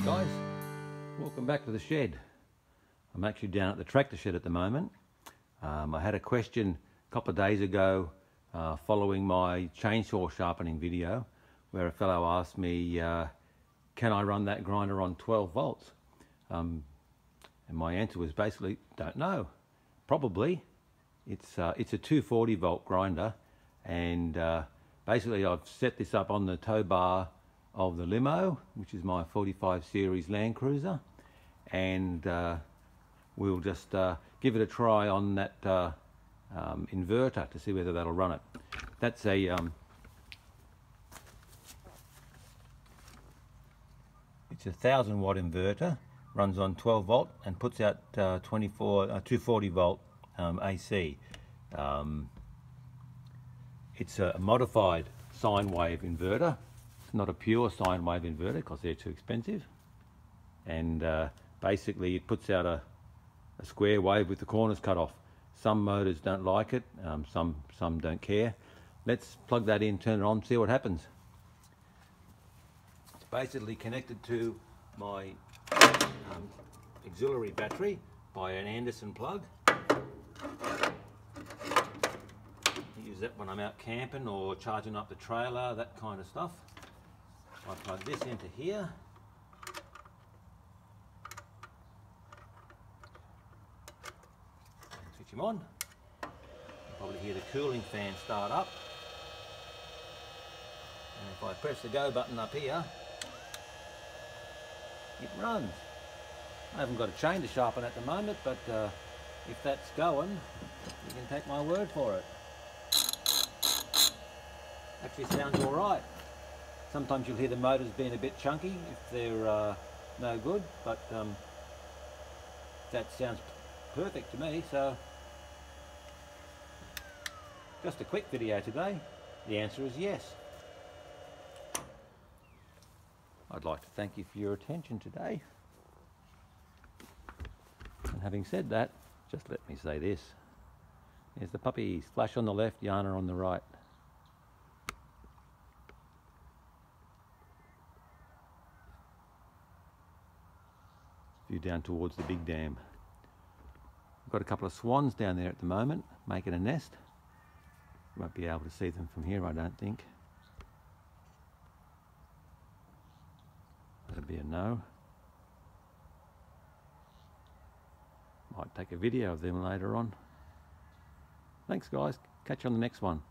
Hi guys, welcome back to the shed. I'm actually down at the tractor shed at the moment. I had a question a couple of days ago following my chainsaw sharpening video where a fellow asked me can I run that grinder on 12 volts? And my answer was basically don't know. Probably. It's a 240 volt grinder, and basically I've set this up on the tow bar of the limo, which is my 45 series Land Cruiser, and we'll just give it a try on that inverter to see whether that'll run it. That's a it's a 1000 watt inverter, runs on 12 volt and puts out 240 volt AC. It's a modified sine wave inverter. It's not a pure sine wave inverter because they're too expensive, and basically it puts out a square wave with the corners cut off. Some motors don't like it, some don't care. Let's plug that in, turn it on, see what happens. It's basically connected to my auxiliary battery by an Anderson plug. I use that when I'm out camping or charging up the trailer, that kind of stuff. I plug this into here. Switch him on. You'll probably hear the cooling fan start up. And if I press the go button up here, it runs. I haven't got a chain to sharpen at the moment, but if that's going, you can take my word for it. Actually sounds alright. Sometimes you'll hear the motors being a bit chunky if they're no good, but that sounds perfect to me. So just a quick video today. The answer is yes. I'd like to thank you for your attention today. And having said that, just let me say this. Here's the puppies. Flash on the left, Yana on the right. View down towards the big dam. I've got a couple of swans down there at the moment, making a nest. You won't be able to see them from here, I don't think. That'll be a no. Might take a video of them later on. Thanks guys, catch you on the next one.